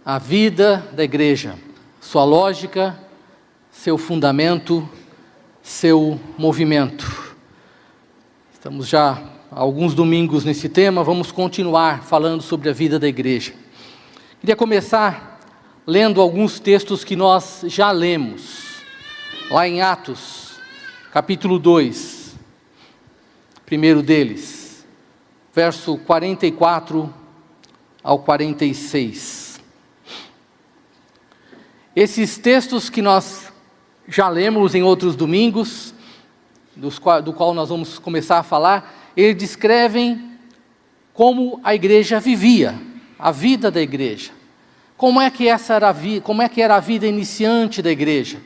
A vida da igreja, sua lógica, seu fundamento, seu movimento. Estamos já há alguns domingos nesse tema, vamos continuar falando sobre a vida da igreja. Queria começar lendo alguns textos que nós já lemos, lá em Atos, capítulo 2, primeiro deles, verso 44 ao 46. Esses textos que nós já lemos em outros domingos, do qual nós vamos começar a falar, eles descrevem como a igreja vivia, a vida da igreja. Como é que era a vida iniciante da igreja?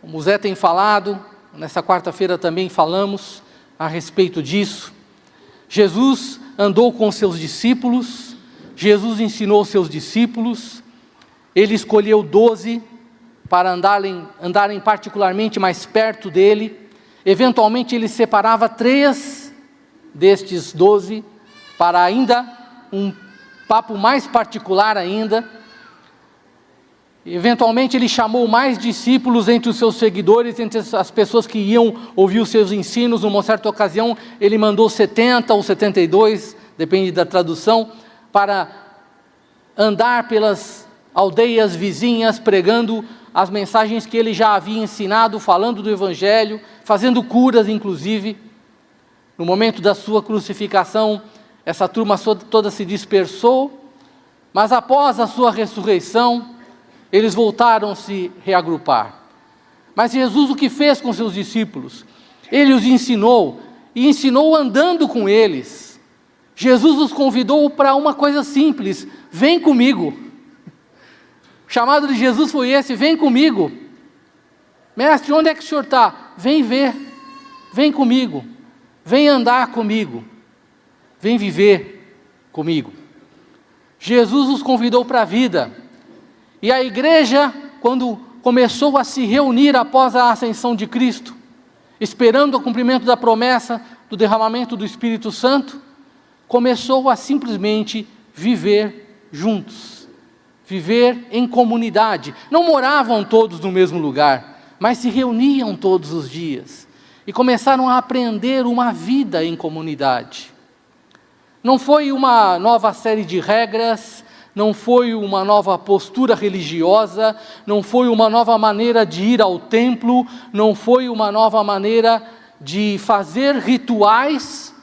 Como o Zé tem falado, nessa quarta-feira também falamos a respeito disso. Jesus andou com seus discípulos, Jesus ensinou seus discípulos, Ele escolheu 12 para andarem particularmente mais perto dele. Eventualmente ele separava 3 destes 12 para ainda um papo mais particular ainda. Eventualmente ele chamou mais discípulos entre os seus seguidores, entre as pessoas que iam ouvir os seus ensinos. Numa certa ocasião ele mandou 70 ou 72, depende da tradução, para andar pelas aldeias vizinhas, pregando as mensagens que ele já havia ensinado, falando do Evangelho, fazendo curas inclusive. No momento da sua crucificação, essa turma toda se dispersou, mas após a sua ressurreição, eles voltaram a se reagrupar. Mas Jesus o que fez com seus discípulos? Ele os ensinou, e ensinou andando com eles. Jesus os convidou para uma coisa simples: vem comigo. O chamado de Jesus foi esse: vem comigo. Mestre, onde é que o senhor está? Vem ver, vem comigo, vem andar comigo, vem viver comigo. Jesus os convidou para a vida, e a igreja, quando começou a se reunir após a ascensão de Cristo, esperando o cumprimento da promessa do derramamento do Espírito Santo, começou a simplesmente viver juntos. Viver em comunidade. Não moravam todos no mesmo lugar, mas se reuniam todos os dias e começaram a aprender uma vida em comunidade. Não foi uma nova série de regras, não foi uma nova postura religiosa, não foi uma nova maneira de ir ao templo, não foi uma nova maneira de fazer rituais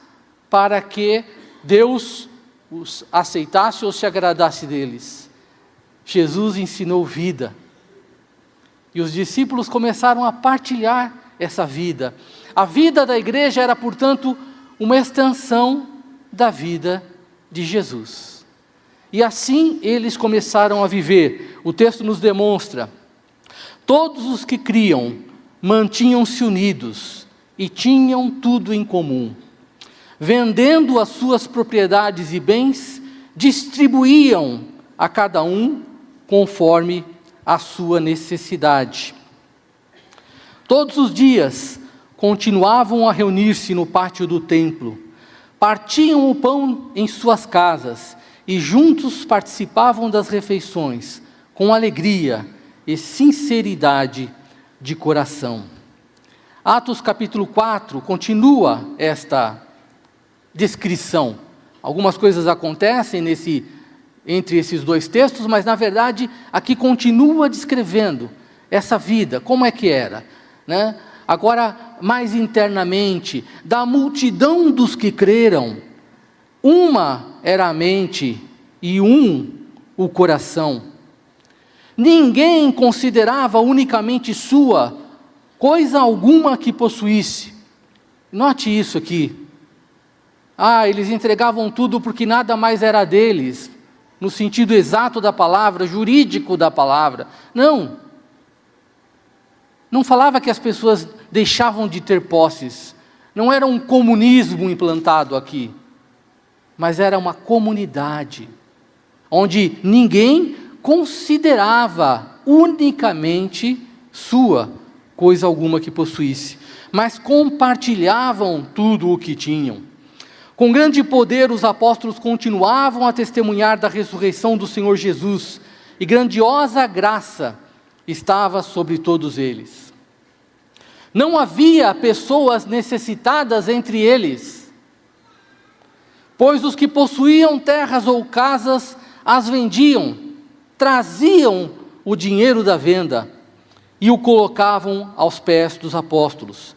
para que Deus os aceitasse ou se agradasse deles. Jesus ensinou vida, e os discípulos começaram a partilhar essa vida. A vida da igreja era, portanto, uma extensão da vida de Jesus. E assim eles começaram a viver. O texto nos demonstra: todos os que criam mantinham-se unidos e tinham tudo em comum. Vendendo as suas propriedades e bens, distribuíam a cada um conforme a sua necessidade. Todos os dias continuavam a reunir-se no pátio do templo, partiam o pão em suas casas e juntos participavam das refeições, com alegria e sinceridade de coração. Atos capítulo 4 continua esta descrição. Algumas coisas acontecem entre esses dois textos, mas na verdade aqui continua descrevendo essa vida, como é que era, né? Agora mais internamente: da multidão dos que creram, uma era a mente e o coração. Ninguém considerava unicamente sua coisa alguma que possuísse. Note isso aqui. Eles entregavam tudo porque nada mais era deles, no sentido exato da palavra, jurídico da palavra. Não falava que as pessoas deixavam de ter posses. Não era um comunismo implantado aqui, mas era uma comunidade, onde ninguém considerava unicamente sua coisa alguma que possuísse, mas compartilhavam tudo o que tinham. Com grande poder, os apóstolos continuavam a testemunhar da ressurreição do Senhor Jesus, e grandiosa graça estava sobre todos eles. Não havia pessoas necessitadas entre eles, pois os que possuíam terras ou casas as vendiam, traziam o dinheiro da venda e o colocavam aos pés dos apóstolos,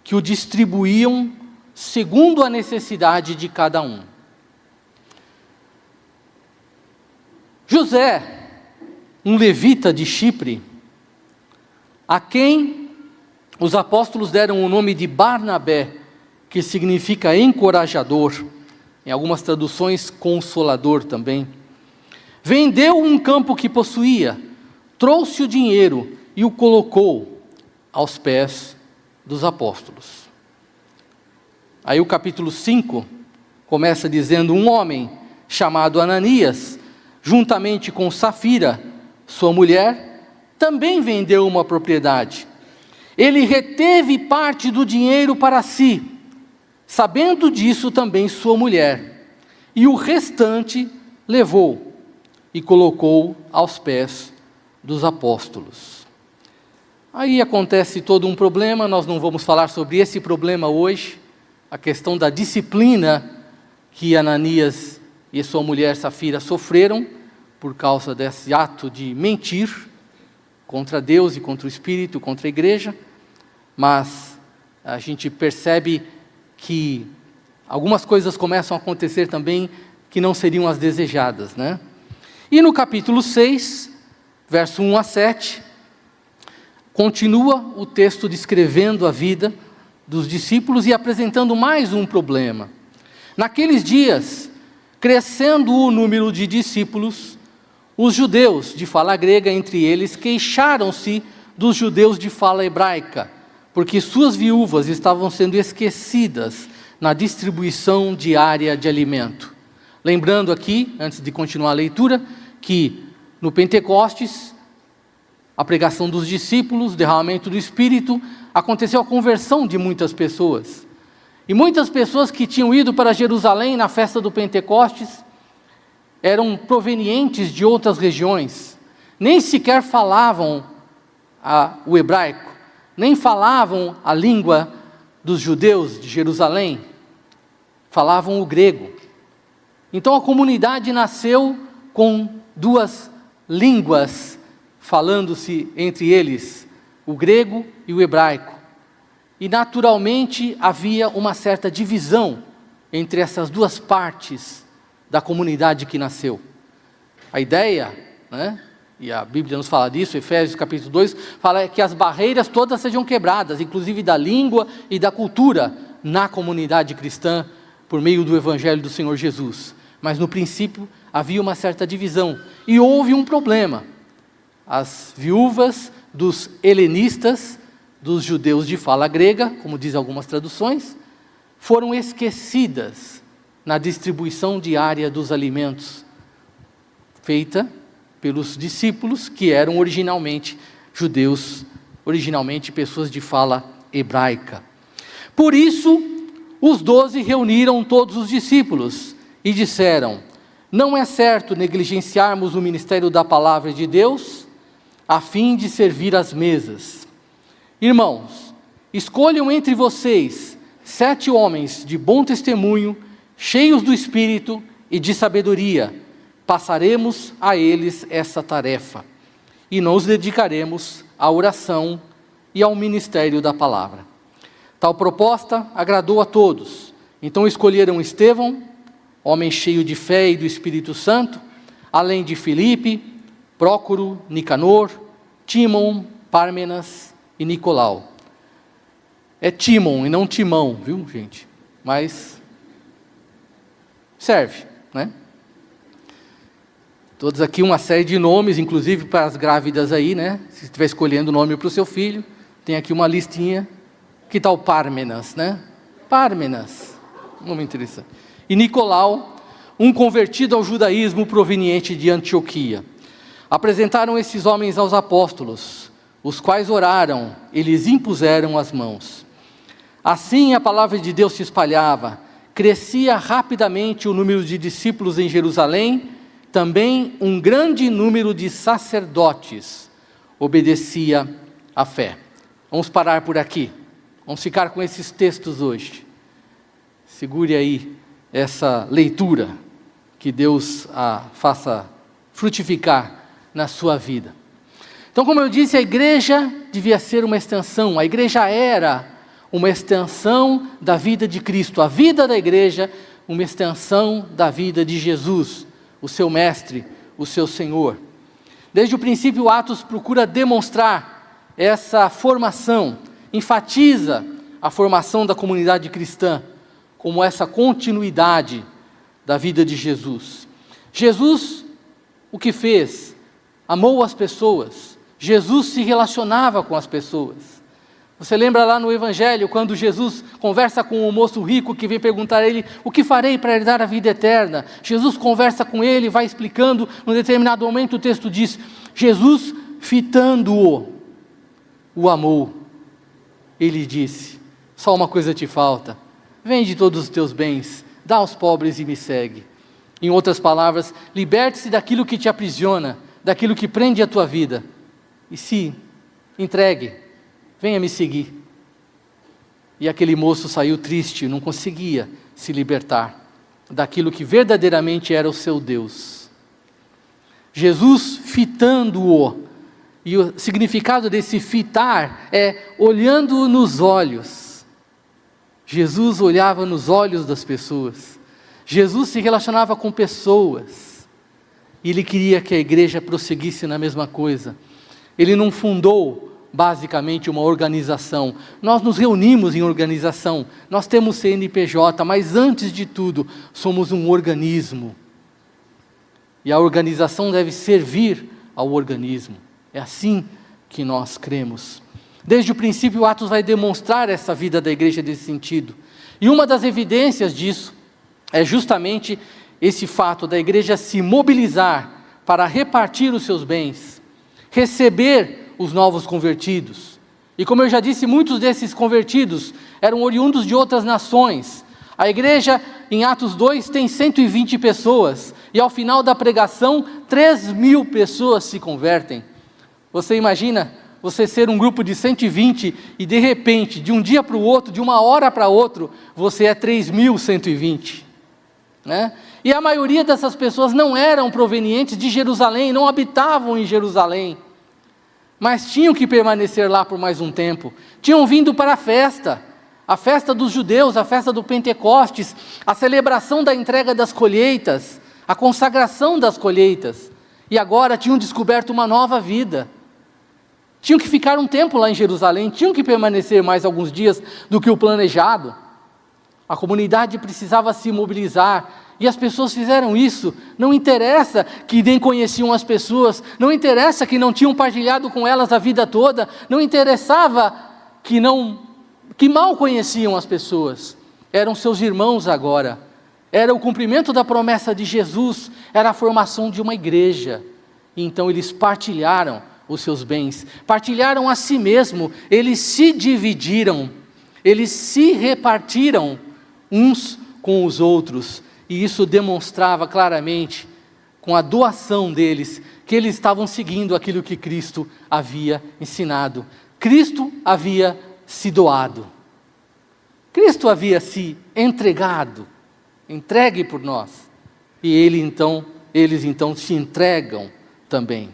que o distribuíam segundo a necessidade de cada um. José, um levita de Chipre, a quem os apóstolos deram o nome de Barnabé, que significa encorajador, em algumas traduções consolador também, vendeu um campo que possuía, trouxe o dinheiro e o colocou aos pés dos apóstolos. Aí o capítulo 5 começa dizendo: um homem chamado Ananias, juntamente com Safira, sua mulher, também vendeu uma propriedade. Ele reteve parte do dinheiro para si, sabendo disso também sua mulher, e o restante levou e colocou aos pés dos apóstolos. Aí acontece todo um problema, nós não vamos falar sobre esse problema hoje, a questão da disciplina que Ananias e sua mulher Safira sofreram por causa desse ato de mentir contra Deus e contra o Espírito, contra a igreja, mas a gente percebe que algumas coisas começam a acontecer também que não seriam as desejadas, né? E no capítulo 6, verso 1 a 7, continua o texto descrevendo a vida dos discípulos e apresentando mais um problema. Naqueles dias, crescendo o número de discípulos, os judeus de fala grega entre eles queixaram-se dos judeus de fala hebraica, porque suas viúvas estavam sendo esquecidas na distribuição diária de alimento. Lembrando aqui, antes de continuar a leitura, que no Pentecostes, a pregação dos discípulos, o derramamento do Espírito, aconteceu a conversão de muitas pessoas. E muitas pessoas que tinham ido para Jerusalém na festa do Pentecostes eram provenientes de outras regiões, nem sequer falavam o hebraico, nem falavam a língua dos judeus de Jerusalém, falavam o grego. Então a comunidade nasceu com duas línguas, falando-se entre eles o grego e o hebraico. E naturalmente havia uma certa divisão entre essas duas partes da comunidade que nasceu. A ideia, né, e a Bíblia nos fala disso, Efésios capítulo 2, fala que as barreiras todas sejam quebradas, inclusive da língua e da cultura, na comunidade cristã, por meio do Evangelho do Senhor Jesus. Mas no princípio havia uma certa divisão, e houve um problema. As viúvas dos helenistas, dos judeus de fala grega, como diz algumas traduções, foram esquecidas na distribuição diária dos alimentos, feita pelos discípulos que eram originalmente judeus, originalmente pessoas de fala hebraica. Por isso, os 12 reuniram todos os discípulos e disseram: não é certo negligenciarmos o ministério da palavra de Deus a fim de servir às mesas. Irmãos, escolham entre vocês 7 homens de bom testemunho, cheios do Espírito e de sabedoria. Passaremos a eles essa tarefa e nos dedicaremos à oração e ao ministério da palavra. Tal proposta agradou a todos. Então escolheram Estevão, homem cheio de fé e do Espírito Santo, além de Filipe, Prócoro, Nicanor, Tímon, Pármenas e Nicolau. É Tímon e não Timão, viu, gente? Mas serve, né? Todos aqui uma série de nomes, inclusive para as grávidas aí, né? Se estiver escolhendo nome para o seu filho, tem aqui uma listinha. Que tal Pármenas, né? Pármenas, nome interessante. E Nicolau, um convertido ao judaísmo proveniente de Antioquia. Apresentaram esses homens aos apóstolos, os quais oraram e lhes impuseram as mãos. Assim a palavra de Deus se espalhava, crescia rapidamente o número de discípulos em Jerusalém, também um grande número de sacerdotes obedecia à fé. Vamos parar por aqui. Vamos ficar com esses textos hoje. Segure aí essa leitura, que Deus a faça frutificar na sua vida. Então, como eu disse, a igreja devia ser uma extensão, a igreja era uma extensão da vida de Cristo, a vida da igreja, uma extensão da vida de Jesus, o seu mestre, o seu Senhor. Desde o princípio, Atos procura demonstrar essa formação, enfatiza a formação da comunidade cristã, como essa continuidade da vida de Jesus. Jesus, o que fez? Amou as pessoas. Jesus se relacionava com as pessoas. Você lembra lá no Evangelho, quando Jesus conversa com o moço rico que vem perguntar a ele: o que farei para herdar a vida eterna? Jesus conversa com ele, vai explicando. Num determinado momento o texto diz: Jesus, fitando-o, o amou. Ele disse: só uma coisa te falta, vende todos os teus bens, dá aos pobres e me segue. Em outras palavras, liberte-se daquilo que te aprisiona, daquilo que prende a tua vida, e se entregue, venha me seguir. E aquele moço saiu triste, não conseguia se libertar daquilo que verdadeiramente era o seu Deus. Jesus fitando-o, e o significado desse fitar é olhando nos olhos. Jesus olhava nos olhos das pessoas. Jesus se relacionava com pessoas. E ele queria que a igreja prosseguisse na mesma coisa. Ele não fundou, basicamente, uma organização. Nós nos reunimos em organização. Nós temos CNPJ, mas antes de tudo, somos um organismo. E a organização deve servir ao organismo. É assim que nós cremos. Desde o princípio, Atos vai demonstrar essa vida da igreja nesse sentido. E uma das evidências disso é justamente esse fato da igreja se mobilizar para repartir os seus bens, receber os novos convertidos. E como eu já disse, muitos desses convertidos eram oriundos de outras nações. A igreja, em Atos 2, tem 120 pessoas, e ao final da pregação, 3.000 pessoas se convertem. Você imagina você ser um grupo de 120 e de repente, de um dia para o outro, de uma hora para outro, você é 3.120, né? E a maioria dessas pessoas não eram provenientes de Jerusalém, não habitavam em Jerusalém, mas tinham que permanecer lá por mais um tempo. Tinham vindo para a festa dos judeus, a festa do Pentecostes, a celebração da entrega das colheitas, a consagração das colheitas, e agora tinham descoberto uma nova vida. Tinham que ficar um tempo lá em Jerusalém, tinham que permanecer mais alguns dias do que o planejado. A comunidade precisava se mobilizar, e as pessoas fizeram isso. Não interessa que nem conheciam as pessoas, não interessa que não tinham partilhado com elas a vida toda, não interessava que mal conheciam as pessoas. Eram seus irmãos agora, era o cumprimento da promessa de Jesus, era a formação de uma igreja. E então eles partilharam os seus bens, partilharam a si mesmo, eles se dividiram, eles se repartiram uns com os outros, e isso demonstrava claramente, com a doação deles, que eles estavam seguindo aquilo que Cristo havia ensinado. Cristo havia se doado, Cristo havia se entregado, entregue por nós, e eles então se entregam também.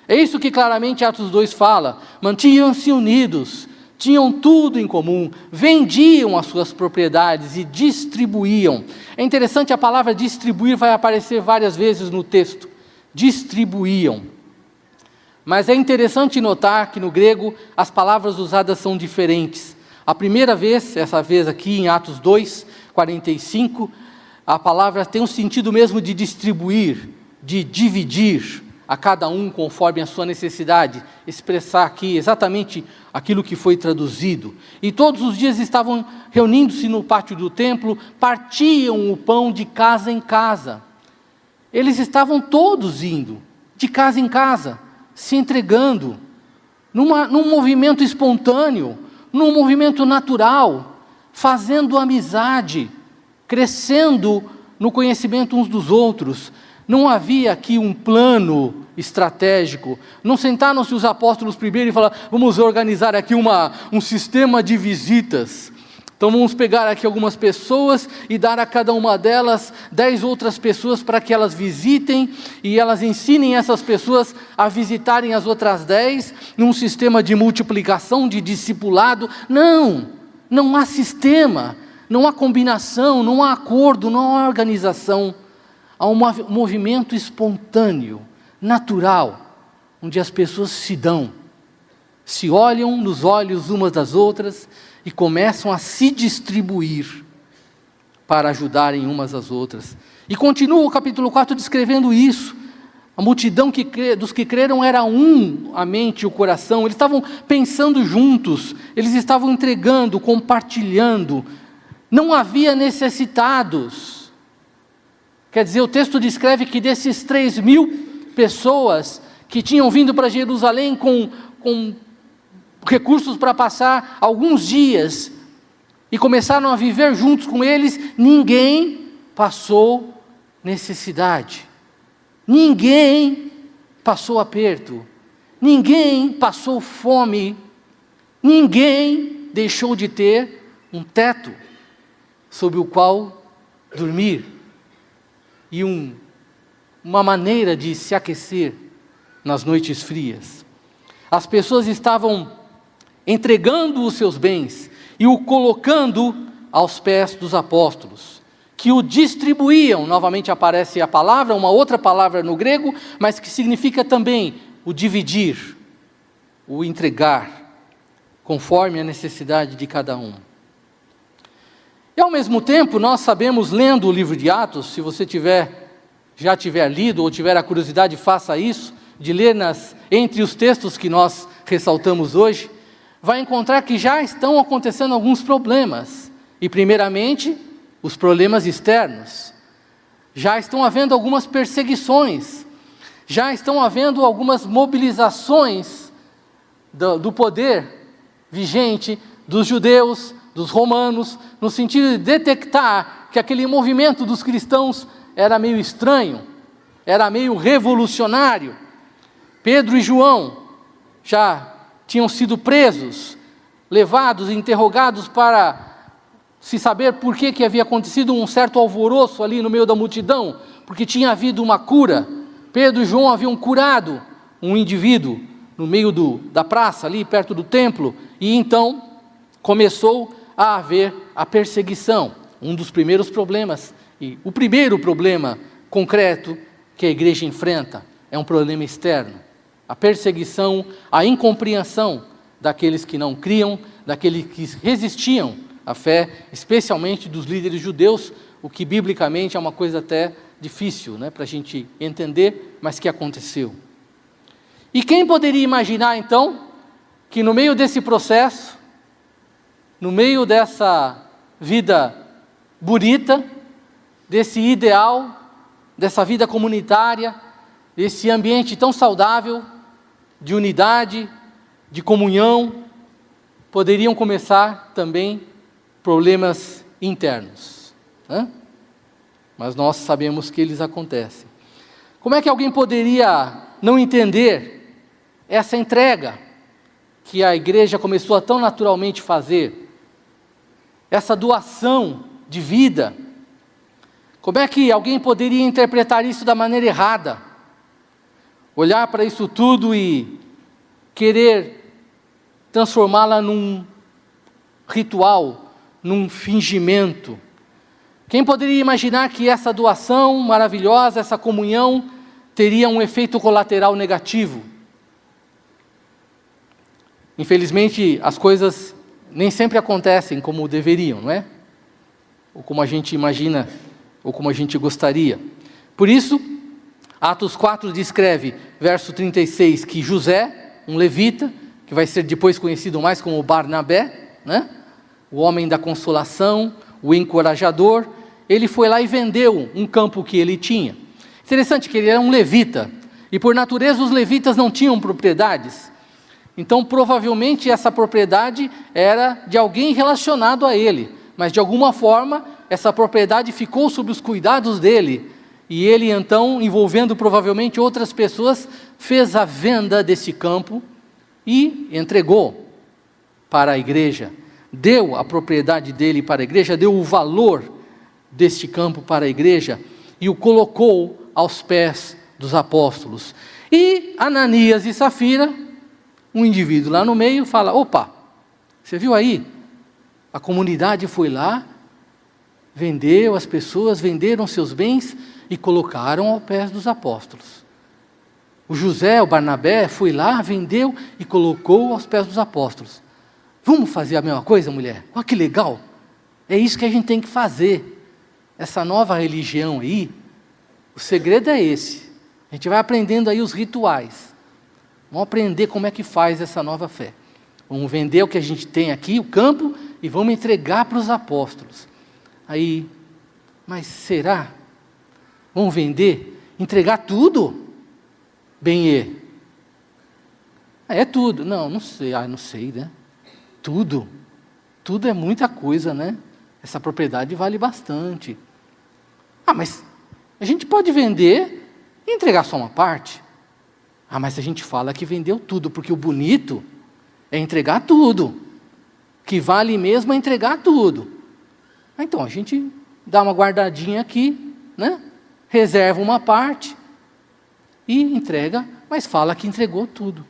É isso que claramente Atos 2 fala. Mantinham-se unidos, tinham tudo em comum, vendiam as suas propriedades e distribuíam. É interessante, a palavra distribuir vai aparecer várias vezes no texto. Distribuíam. Mas é interessante notar que no grego as palavras usadas são diferentes. A primeira vez, essa vez aqui em Atos 2, 45, a palavra tem um sentido mesmo de distribuir, de dividir a cada um conforme a sua necessidade, expressar aqui exatamente aquilo que foi traduzido. E todos os dias estavam reunindo-se no pátio do templo, partiam o pão de casa em casa. Eles estavam todos indo, de casa em casa, se entregando, num movimento espontâneo, num movimento natural, fazendo amizade, crescendo no conhecimento uns dos outros. Não havia aqui um plano estratégico. Não sentaram-se os apóstolos primeiro e falaram: vamos organizar aqui um sistema de visitas. Então vamos pegar aqui algumas pessoas e dar a cada uma delas 10 outras pessoas para que elas visitem e elas ensinem essas pessoas a visitarem as outras 10 num sistema de multiplicação, de discipulado. Não há sistema, não há combinação, não há acordo, não há organização. Há um movimento espontâneo, natural, onde as pessoas se dão, se olham nos olhos umas das outras e começam a se distribuir para ajudarem umas às outras. E continua o capítulo 4 descrevendo isso. A multidão dos que creram era a mente e o coração. Eles estavam pensando juntos, eles estavam entregando, compartilhando. Não havia necessitados. Quer dizer, o texto descreve que desses 3.000 pessoas que tinham vindo para Jerusalém com recursos para passar alguns dias e começaram a viver juntos com eles, ninguém passou necessidade, ninguém passou aperto, ninguém passou fome, ninguém deixou de ter um teto sob o qual dormir e uma maneira de se aquecer nas noites frias. As pessoas estavam entregando os seus bens e o colocando aos pés dos apóstolos, que o distribuíam. Novamente aparece a palavra, uma outra palavra no grego, mas que significa também o dividir, o entregar, conforme a necessidade de cada um. E ao mesmo tempo, nós sabemos, lendo o livro de Atos, se você já tiver lido ou tiver a curiosidade, faça isso, de ler entre os textos que nós ressaltamos hoje, vai encontrar que já estão acontecendo alguns problemas. E primeiramente, os problemas externos. Já estão havendo algumas perseguições. Já estão havendo algumas mobilizações do poder vigente dos judeus, dos romanos, no sentido de detectar que aquele movimento dos cristãos era meio estranho, era meio revolucionário. Pedro e João já tinham sido presos, levados, interrogados para se saber por que havia acontecido um certo alvoroço ali no meio da multidão, porque tinha havido uma cura. Pedro e João haviam curado um indivíduo no meio da praça, ali perto do templo, e então começou a haver a perseguição, um dos primeiros problemas, e o primeiro problema concreto que a igreja enfrenta é um problema externo. A perseguição, a incompreensão daqueles que não criam, daqueles que resistiam à fé, especialmente dos líderes judeus, o que biblicamente é uma coisa até difícil, para a gente entender, mas que aconteceu. E quem poderia imaginar então, que no meio desse processo, no meio dessa vida bonita, desse ideal, dessa vida comunitária, desse ambiente tão saudável, de unidade, de comunhão, poderiam começar também problemas internos, Mas nós sabemos que eles acontecem. Como é que alguém poderia não entender essa entrega que a igreja começou a tão naturalmente fazer? Essa doação de vida? Como é que alguém poderia interpretar isso da maneira errada? Olhar para isso tudo e querer transformá-la num ritual, num fingimento. Quem poderia imaginar que essa doação maravilhosa, essa comunhão, teria um efeito colateral negativo? Infelizmente, as coisas nem sempre acontecem como deveriam, não é? Ou como a gente imagina, ou como a gente gostaria. Por isso, Atos 4 descreve, verso 36, que José, um levita, que vai ser depois conhecido mais como Barnabé, o homem da consolação, o encorajador, ele foi lá e vendeu um campo que ele tinha. Interessante que ele era um levita, e por natureza os levitas não tinham propriedades. Então provavelmente essa propriedade era de alguém relacionado a ele, mas de alguma forma essa propriedade ficou sob os cuidados dele, e ele então, envolvendo provavelmente outras pessoas, fez a venda desse campo e entregou para a igreja, deu a propriedade dele para a igreja, deu o valor deste campo para a igreja e o colocou aos pés dos apóstolos. E Ananias e Safira, um indivíduo lá no meio, fala: opa, você viu aí? A comunidade foi lá, vendeu, as pessoas venderam seus bens e colocaram aos pés dos apóstolos. O José, o Barnabé, foi lá, vendeu e colocou aos pés dos apóstolos. Vamos fazer a mesma coisa, mulher? Olha que legal! É isso que a gente tem que fazer. Essa nova religião aí, o segredo é esse. A gente vai aprendendo aí os rituais. Vamos aprender como é que faz essa nova fé. Vamos vender o que a gente tem aqui, o campo, e vamos entregar para os apóstolos. Aí, mas será? Vamos vender? Entregar tudo? Bem, é tudo. Não sei, não sei, né? Tudo é muita coisa, né? Essa propriedade vale bastante. Mas a gente pode vender e entregar só uma parte. Mas a gente fala que vendeu tudo, porque o bonito é entregar tudo. O que vale mesmo é entregar tudo. Então a gente dá uma guardadinha aqui, né? Reserva uma parte e entrega, mas fala que entregou tudo.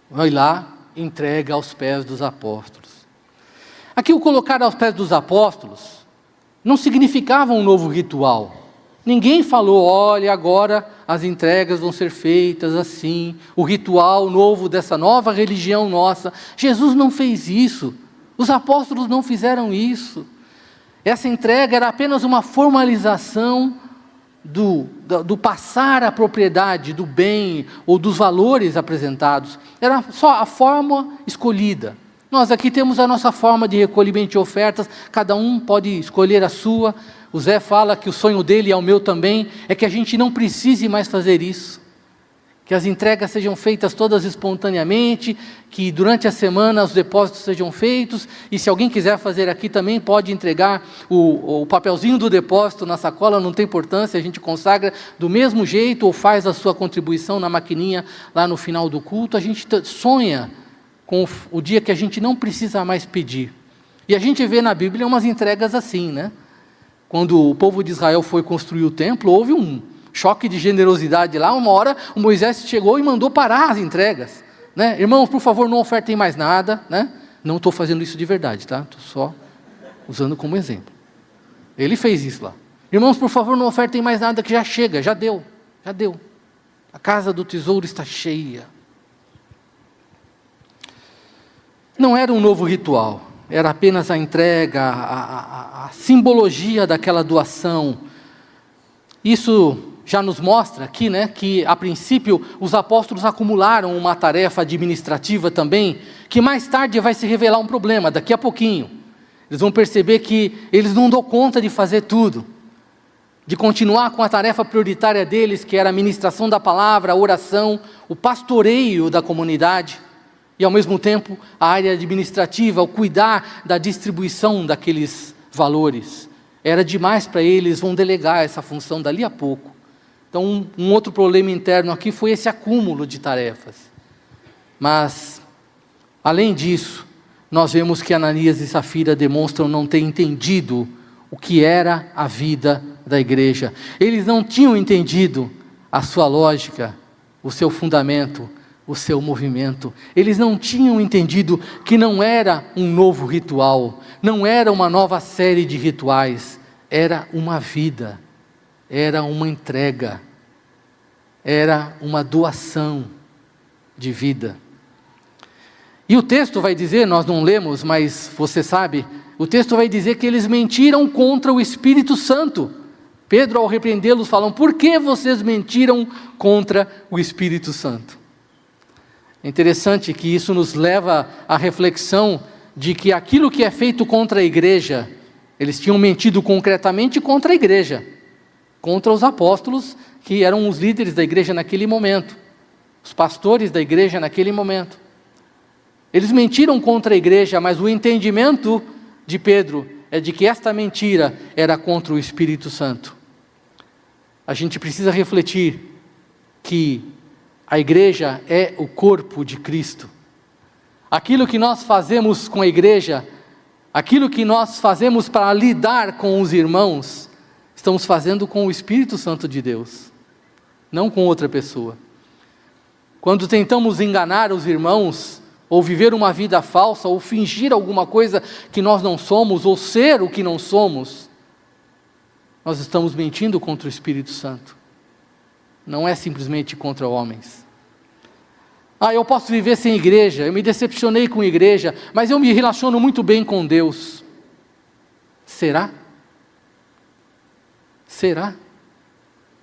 Vai lá, entrega aos pés dos apóstolos. Aqui o colocar aos pés dos apóstolos não significava um novo ritual. Ninguém falou: olha, agora as entregas vão ser feitas assim, o ritual novo dessa nova religião nossa. Jesus não fez isso, os apóstolos não fizeram isso. Essa entrega era apenas uma formalização do passar a propriedade do bem ou dos valores apresentados. Era só a forma escolhida. Nós aqui temos a nossa forma de recolhimento de ofertas, cada um pode escolher a sua. O Zé fala que o sonho dele, e o meu também, é que a gente não precise mais fazer isso. Que as entregas sejam feitas todas espontaneamente, que durante a semana os depósitos sejam feitos, e se alguém quiser fazer aqui também, pode entregar o papelzinho do depósito na sacola, não tem importância, a gente consagra do mesmo jeito, ou faz a sua contribuição na maquininha lá no final do culto. A gente sonha com o dia que a gente não precisa mais pedir. E a gente vê na Bíblia umas entregas assim, né? Quando o povo de Israel foi construir o templo, houve um choque de generosidade lá. Uma hora o Moisés chegou e mandou parar as entregas, né? Irmãos, por favor, não ofertem mais nada, né? Não estou fazendo isso de verdade, tá? Estou só usando como exemplo. Ele fez isso lá. Irmãos, por favor, não ofertem mais nada, que já chega, já deu. A casa do tesouro está cheia. Não era um novo ritual, era apenas a entrega, a simbologia daquela doação. Isso já nos mostra aqui, né, que a princípio os apóstolos acumularam uma tarefa administrativa também, que mais tarde vai se revelar um problema, daqui a pouquinho. Eles vão perceber que eles não dão conta de fazer tudo, de continuar com a tarefa prioritária deles, que era a ministração da palavra, a oração, o pastoreio da comunidade. E ao mesmo tempo a área administrativa, o cuidar da distribuição daqueles valores. Era demais para eles, vão delegar essa função dali a pouco. Então um outro problema interno aqui foi esse acúmulo de tarefas. Mas, além disso, nós vemos que Ananias e Safira demonstram não ter entendido o que era a vida da igreja. Eles não tinham entendido a sua lógica, o seu fundamento, o seu movimento. Eles não tinham entendido que não era um novo ritual, não era uma nova série de rituais, era uma vida, era uma entrega, era uma doação de vida. E o texto vai dizer, nós não lemos, mas você sabe, o texto vai dizer que eles mentiram contra o Espírito Santo. Pedro, ao repreendê-los, falam: por que vocês mentiram contra o Espírito Santo? É interessante que isso nos leva à reflexão de que aquilo que é feito contra a igreja, eles tinham mentido concretamente contra a igreja, contra os apóstolos, que eram os líderes da igreja naquele momento, os pastores da igreja naquele momento. Eles mentiram contra a igreja, mas o entendimento de Pedro é de que esta mentira era contra o Espírito Santo. A gente precisa refletir que a igreja é o corpo de Cristo. Aquilo que nós fazemos com a igreja, aquilo que nós fazemos para lidar com os irmãos, estamos fazendo com o Espírito Santo de Deus, não com outra pessoa. Quando tentamos enganar os irmãos, ou viver uma vida falsa, ou fingir alguma coisa que nós não somos, ou ser o que não somos, nós estamos mentindo contra o Espírito Santo. Não é simplesmente contra homens. Eu posso viver sem igreja, eu me decepcionei com a igreja, mas eu me relaciono muito bem com Deus. Será? Será?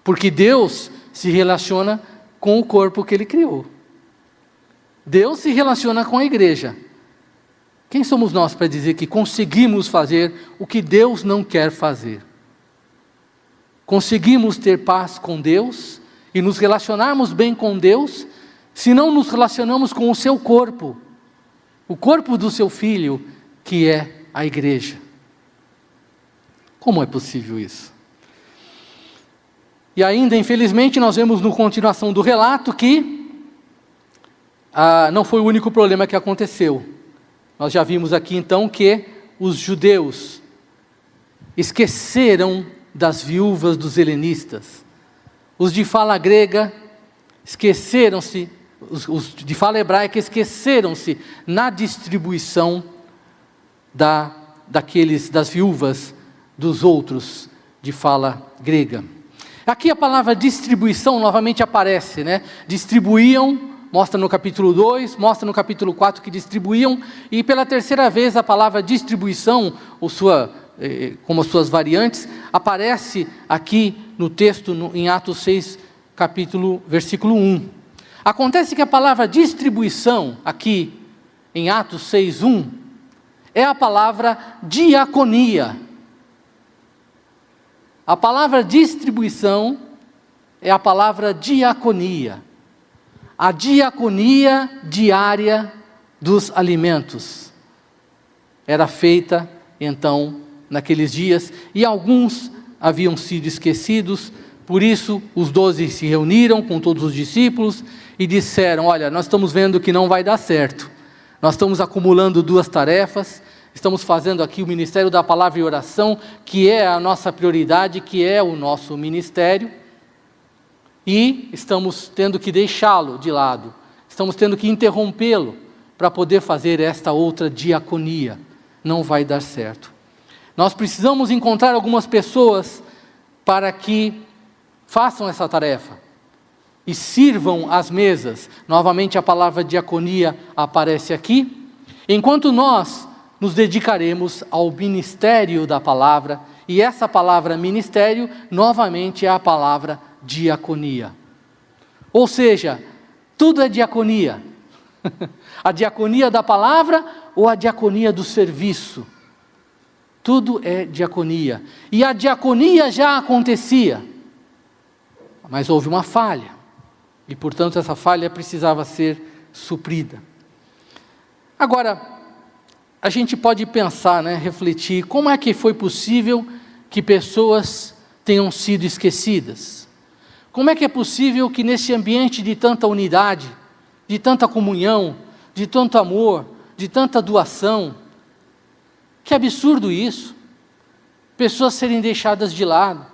Porque Deus se relaciona com o corpo que Ele criou. Deus se relaciona com a igreja. Quem somos nós para dizer que conseguimos fazer o que Deus não quer fazer? Conseguimos ter paz com Deus e nos relacionarmos bem com Deus, se não nos relacionamos com o seu corpo, o corpo do seu Filho, que é a igreja. Como é possível isso? E ainda, infelizmente, nós vemos na continuação do relato que não foi o único problema que aconteceu. Nós já vimos aqui então que os judeus esqueceram das viúvas dos helenistas. Os de fala grega esqueceram-se, os de fala hebraica esqueceram-se na distribuição das viúvas dos outros de fala grega. Aqui a palavra distribuição novamente aparece, né? Distribuíam, mostra no capítulo 2, mostra no capítulo 4 que distribuíam, e pela terceira vez a palavra distribuição, como as suas variantes, aparece aqui no texto, em Atos 6, versículo 1. Acontece que a palavra distribuição, aqui em Atos 6, 1, é a palavra diaconia. A palavra distribuição é a palavra diaconia. A diaconia diária dos alimentos era feita, então, naqueles dias, e alguns haviam sido esquecidos. Por isso, os 12 se reuniram com todos os discípulos e disseram: olha, nós estamos vendo que não vai dar certo. Nós estamos acumulando 2 tarefas, estamos fazendo aqui o ministério da palavra e oração, que é a nossa prioridade, que é o nosso ministério, e estamos tendo que deixá-lo de lado, estamos tendo que interrompê-lo para poder fazer esta outra diaconia. Não vai dar certo. Nós precisamos encontrar algumas pessoas para que façam essa tarefa e sirvam as mesas. Novamente a palavra diaconia aparece aqui, enquanto nós nos dedicaremos ao ministério da palavra, e essa palavra ministério novamente é a palavra diaconia. Ou seja, tudo é diaconia. A diaconia da palavra ou a diaconia do serviço. Tudo é diaconia. E a diaconia já acontecia, mas houve uma falha, e portanto essa falha precisava ser suprida. Agora, a gente pode pensar, refletir, como é que foi possível que pessoas tenham sido esquecidas? Como é que é possível que nesse ambiente de tanta unidade, de tanta comunhão, de tanto amor, de tanta doação, que absurdo isso, pessoas serem deixadas de lado?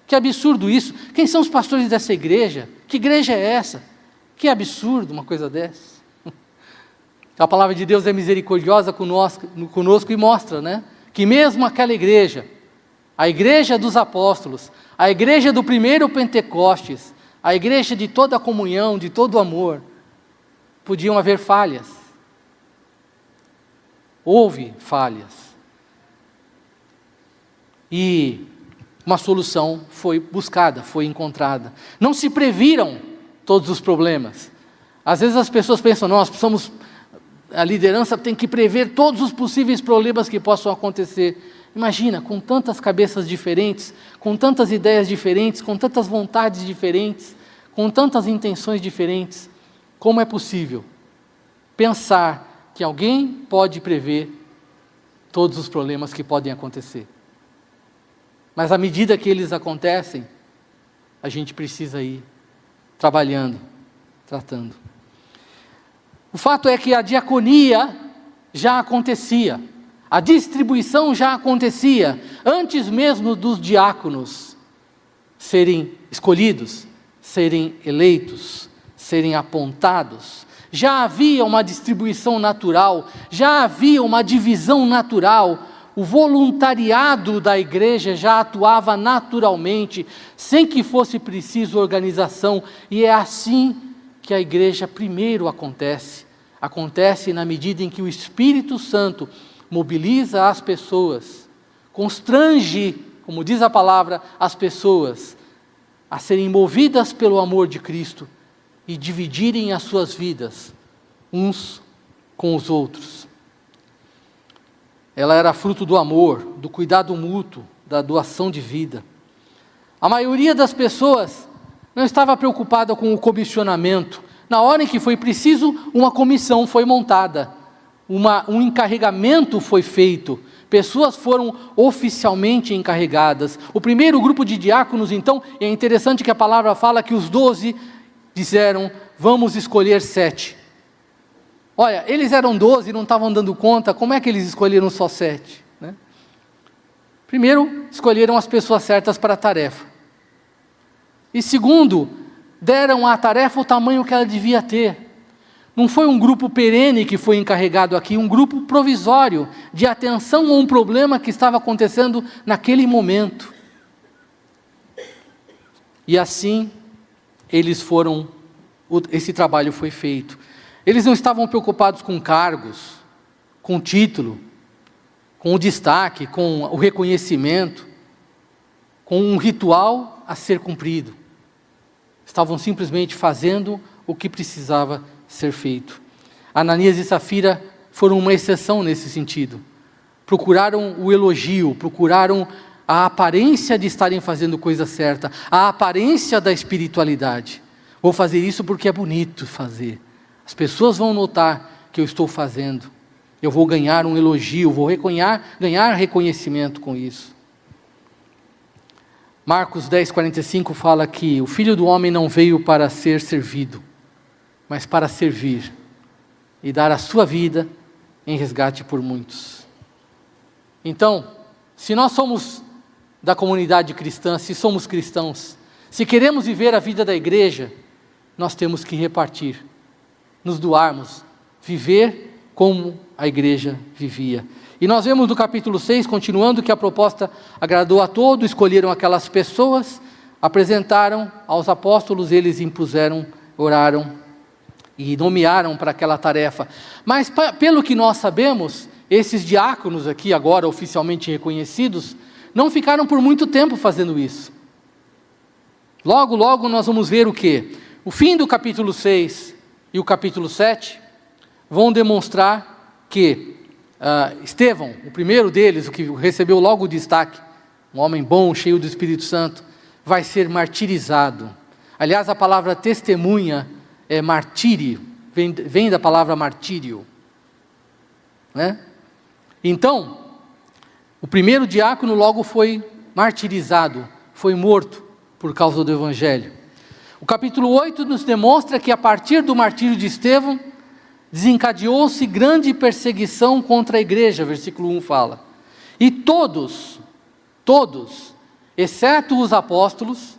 Que absurdo isso. Quem são os pastores dessa igreja? Que igreja é essa? Que absurdo uma coisa dessa. A palavra de Deus é misericordiosa conosco e mostra, que mesmo aquela igreja, a igreja dos apóstolos, a igreja do primeiro Pentecostes, a igreja de toda a comunhão, de todo o amor, podiam haver falhas. Houve falhas. E uma solução foi buscada, foi encontrada. Não se previram todos os problemas. Às vezes as pessoas pensam: a liderança tem que prever todos os possíveis problemas que possam acontecer. Imagina, com tantas cabeças diferentes, com tantas ideias diferentes, com tantas vontades diferentes, com tantas intenções diferentes, como é possível pensar que alguém pode prever todos os problemas que podem acontecer. Mas à medida que eles acontecem, a gente precisa ir trabalhando, tratando. O fato é que a diaconia já acontecia, a distribuição já acontecia, antes mesmo dos diáconos serem escolhidos, serem eleitos, serem apontados. Já havia uma distribuição natural, já havia uma divisão natural. O voluntariado da igreja já atuava naturalmente, sem que fosse preciso organização, e é assim que a igreja primeiro acontece. Acontece na medida em que o Espírito Santo mobiliza as pessoas, constrange, como diz a palavra, as pessoas a serem movidas pelo amor de Cristo e dividirem as suas vidas uns com os outros. Ela era fruto do amor, do cuidado mútuo, da doação de vida. A maioria das pessoas não estava preocupada com o comissionamento. Na hora em que foi preciso, uma comissão foi montada, um encarregamento foi feito, pessoas foram oficialmente encarregadas. O primeiro grupo de diáconos, então, é interessante que a palavra fala que os 12 disseram, vamos escolher 7. Olha, eles eram 12 e não estavam dando conta, como é que eles escolheram só 7? Né? Primeiro, escolheram as pessoas certas para a tarefa. E segundo, deram à tarefa o tamanho que ela devia ter. Não foi um grupo perene que foi encarregado aqui, um grupo provisório, de atenção a um problema que estava acontecendo naquele momento. E assim, esse trabalho foi feito. Eles não estavam preocupados com cargos, com título, com o destaque, com o reconhecimento, com um ritual a ser cumprido. Estavam simplesmente fazendo o que precisava ser feito. Ananias e Safira foram uma exceção nesse sentido. Procuraram o elogio, procuraram a aparência de estarem fazendo coisa certa, a aparência da espiritualidade. Vou fazer isso porque é bonito fazer. As pessoas vão notar que eu estou fazendo. Eu vou ganhar um elogio, vou ganhar reconhecimento com isso. Marcos 10:45 fala que o Filho do Homem não veio para ser servido, mas para servir e dar a sua vida em resgate por muitos. Então, se nós somos da comunidade cristã, se somos cristãos, se queremos viver a vida da igreja, nós temos que repartir, nos doarmos, viver como a igreja vivia. E nós vemos no capítulo 6, continuando, que a proposta agradou a todos, escolheram aquelas pessoas, apresentaram aos apóstolos, eles impuseram, oraram e nomearam para aquela tarefa. Mas pelo que nós sabemos, esses diáconos aqui, agora oficialmente reconhecidos, não ficaram por muito tempo fazendo isso. Logo, logo nós vamos ver o quê? O fim do capítulo 6 e o capítulo 7 vão demonstrar que Estevão, o primeiro deles, o que recebeu logo o destaque, um homem bom, cheio do Espírito Santo, vai ser martirizado. Aliás, a palavra testemunha é martírio, vem da palavra martírio. Né? Então, o primeiro diácono logo foi martirizado, foi morto por causa do Evangelho. O capítulo 8 nos demonstra que a partir do martírio de Estevão, desencadeou-se grande perseguição contra a igreja, versículo 1 fala. E todos, exceto os apóstolos,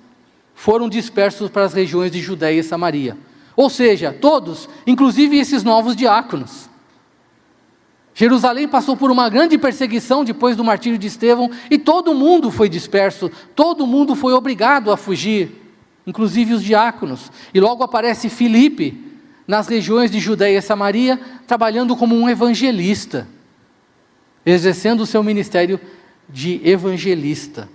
foram dispersos para as regiões de Judéia e Samaria. Ou seja, todos, inclusive esses novos diáconos. Jerusalém passou por uma grande perseguição depois do martírio de Estevão, e todo mundo foi disperso, todo mundo foi obrigado a fugir, inclusive os diáconos. E logo aparece Filipe, nas regiões de Judéia e Samaria, trabalhando como um evangelista, exercendo o seu ministério de evangelista.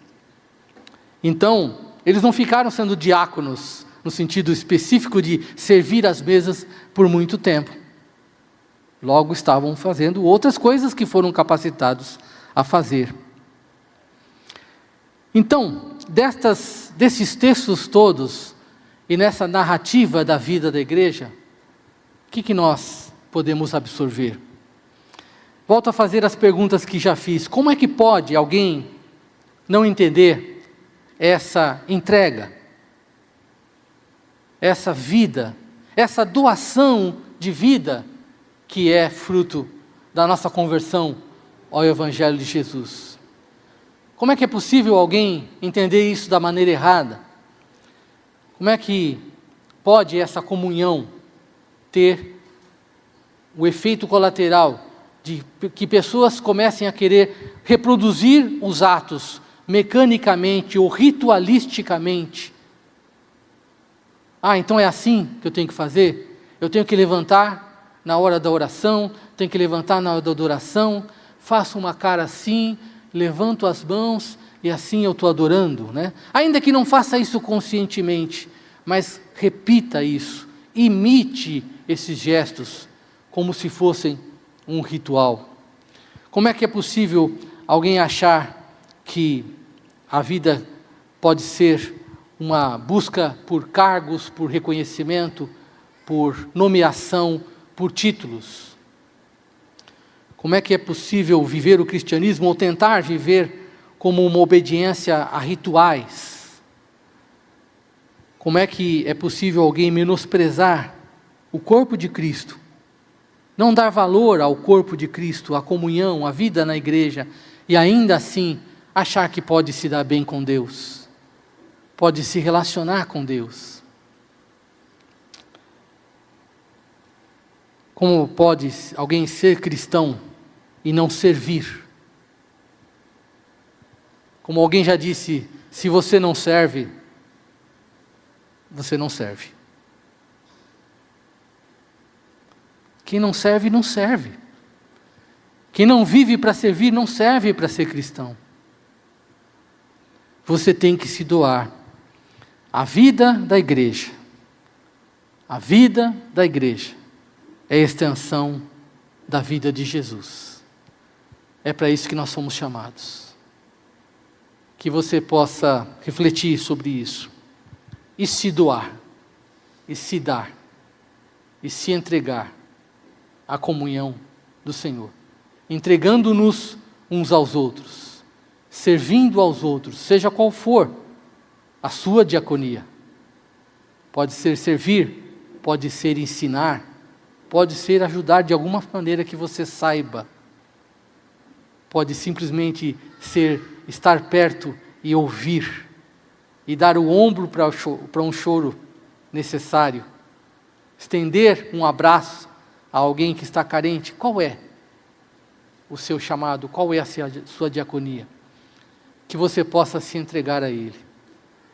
Então, eles não ficaram sendo diáconos, no sentido específico de servir às mesas por muito tempo. Logo estavam fazendo outras coisas que foram capacitados a fazer. Então, desses textos todos, e nessa narrativa da vida da igreja, o que nós podemos absorver? Volto a fazer as perguntas que já fiz. Como é que pode alguém não entender essa entrega, essa vida, essa doação de vida que é fruto da nossa conversão ao Evangelho de Jesus? Como é que é possível alguém entender isso da maneira errada? Como é que pode essa comunhão ter o efeito colateral de que pessoas comecem a querer reproduzir os atos mecanicamente ou ritualisticamente? Então é assim que eu tenho que fazer? Eu tenho que levantar na hora da oração, tenho que levantar na hora da adoração, faço uma cara assim, levanto as mãos e assim eu estou adorando, né? Ainda que não faça isso conscientemente, mas repita isso, imite esses gestos como se fossem um ritual. Como é que é possível alguém achar que a vida pode ser uma busca por cargos, por reconhecimento, por nomeação, por títulos? Como é que é possível viver o cristianismo ou tentar viver como uma obediência a rituais? Como é que é possível alguém menosprezar o corpo de Cristo, não dar valor ao corpo de Cristo, à comunhão, à vida na igreja, e ainda assim achar que pode se dar bem com Deus, pode se relacionar com Deus? Como pode alguém ser cristão e não servir? Como alguém já disse, se você não serve, você não serve. Quem não serve, não serve. Quem não vive para servir, não serve para ser cristão. Você tem que se doar. A vida da igreja, a vida da igreja é a extensão da vida de Jesus. É para isso que nós somos chamados. Que você possa refletir sobre isso. E se doar, e se dar, e se entregar à comunhão do Senhor, entregando-nos uns aos outros, servindo aos outros, seja qual for a sua diaconia. Pode ser servir, pode ser ensinar, pode ser ajudar de alguma maneira que você saiba, pode simplesmente ser estar perto e ouvir, e dar o ombro para um choro necessário, estender um abraço a alguém que está carente. Qual é o seu chamado? Qual é a sua diaconia? Que você possa se entregar a Ele.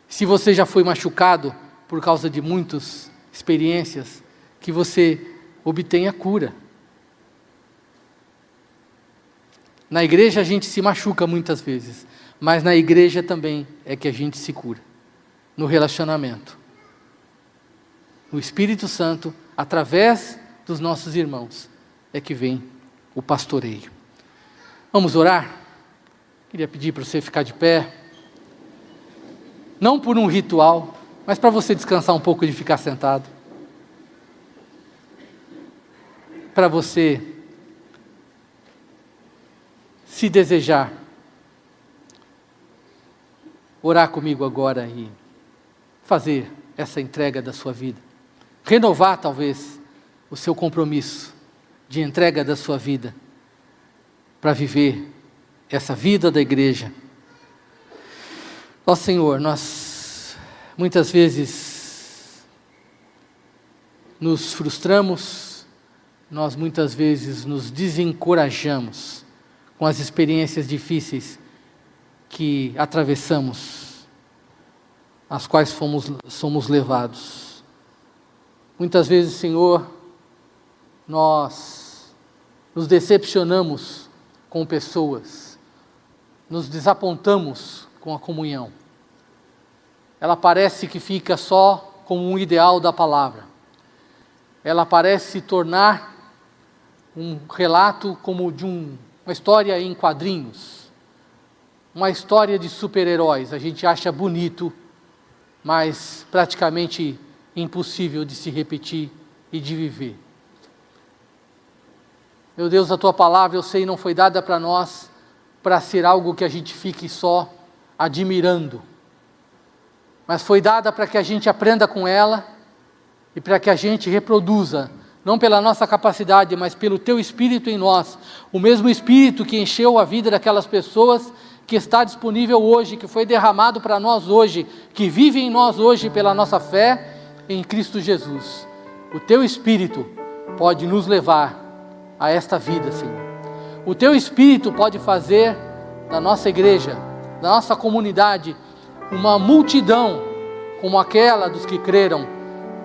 Se você já foi machucado por causa de muitas experiências, que você obtenha cura. Na igreja a gente se machuca muitas vezes, mas na igreja também é que a gente se cura, no relacionamento. O Espírito Santo, através dos nossos irmãos, é que vem o pastoreio. Vamos orar? Queria pedir para você ficar de pé, não por um ritual, mas para você descansar um pouco de ficar sentado. Para você, se desejar, orar comigo agora e fazer essa entrega da sua vida. Renovar, talvez, o seu compromisso de entrega da sua vida para viver essa vida da igreja. Ó Senhor, nós muitas vezes nos frustramos, nós muitas vezes nos desencorajamos com as experiências difíceis que atravessamos, às quais somos levados. Muitas vezes, Senhor, nós nos decepcionamos com pessoas, nos desapontamos com a comunhão. Ela parece que fica só como um ideal da palavra. Ela parece se tornar um relato como de uma história em quadrinhos, uma história de super-heróis. A gente acha bonito, mas praticamente impossível de se repetir e de viver. Meu Deus, a Tua palavra, eu sei, não foi dada para nós para ser algo que a gente fique só admirando, mas foi dada para que a gente aprenda com ela e para que a gente reproduza, não pela nossa capacidade, mas pelo Teu Espírito em nós, o mesmo Espírito que encheu a vida daquelas pessoas, que está disponível hoje, que foi derramado para nós hoje, que vive em nós hoje pela nossa fé em Cristo Jesus. O Teu Espírito pode nos levar a esta vida, Senhor. O Teu Espírito pode fazer da nossa igreja, da nossa comunidade, uma multidão como aquela dos que creram,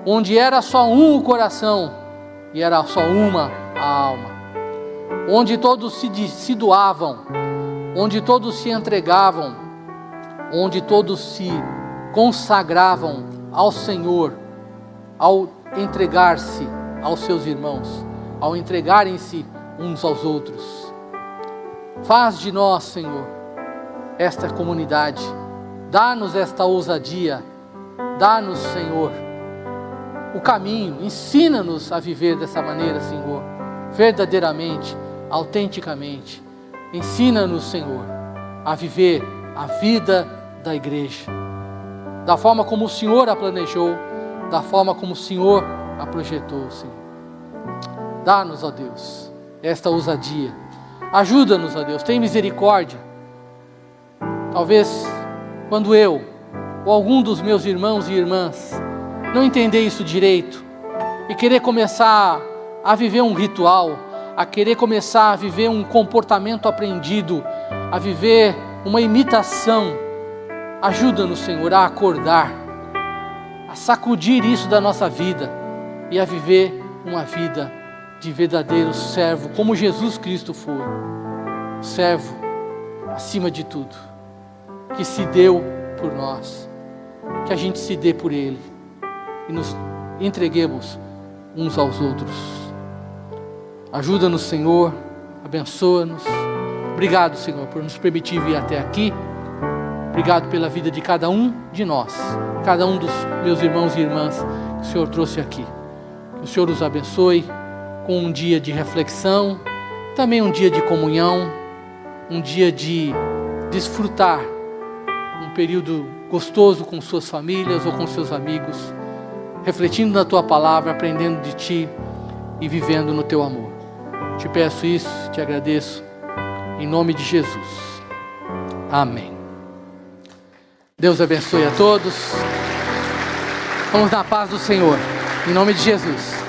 onde era só um o coração e era só uma a alma, onde todos se doavam, onde todos se entregavam, onde todos se consagravam ao Senhor, ao entregar-se aos seus irmãos, ao entregarem-se uns aos outros. Faz de nós, Senhor, esta comunidade, dá-nos esta ousadia, dá-nos, Senhor, o caminho, ensina-nos a viver dessa maneira, Senhor, verdadeiramente, autenticamente. Ensina-nos, Senhor, a viver a vida da igreja, da forma como o Senhor a planejou, da forma como o Senhor a projetou, Senhor. Dá-nos, ó Deus, esta ousadia. Ajuda-nos, ó Deus, tem misericórdia. Talvez quando eu ou algum dos meus irmãos e irmãs não entender isso direito e querer começar a viver um ritual, a querer começar a viver um comportamento aprendido, a viver uma imitação, ajuda-nos, Senhor, a acordar, a sacudir isso da nossa vida e a viver uma vida de verdadeiro servo, como Jesus Cristo foi, servo acima de tudo, que se deu por nós, que a gente se dê por Ele e nos entreguemos uns aos outros. Ajuda-nos, Senhor, abençoa-nos. Obrigado, Senhor, por nos permitir vir até aqui. Obrigado pela vida de cada um de nós, cada um dos meus irmãos e irmãs que o Senhor trouxe aqui. Que o Senhor os abençoe com um dia de reflexão, também um dia de comunhão, um dia de desfrutar um período gostoso com suas famílias ou com seus amigos, refletindo na Tua palavra, aprendendo de Ti e vivendo no Teu amor. Te peço isso, te agradeço, em nome de Jesus. Amém. Deus abençoe a todos. Vamos na paz do Senhor, em nome de Jesus.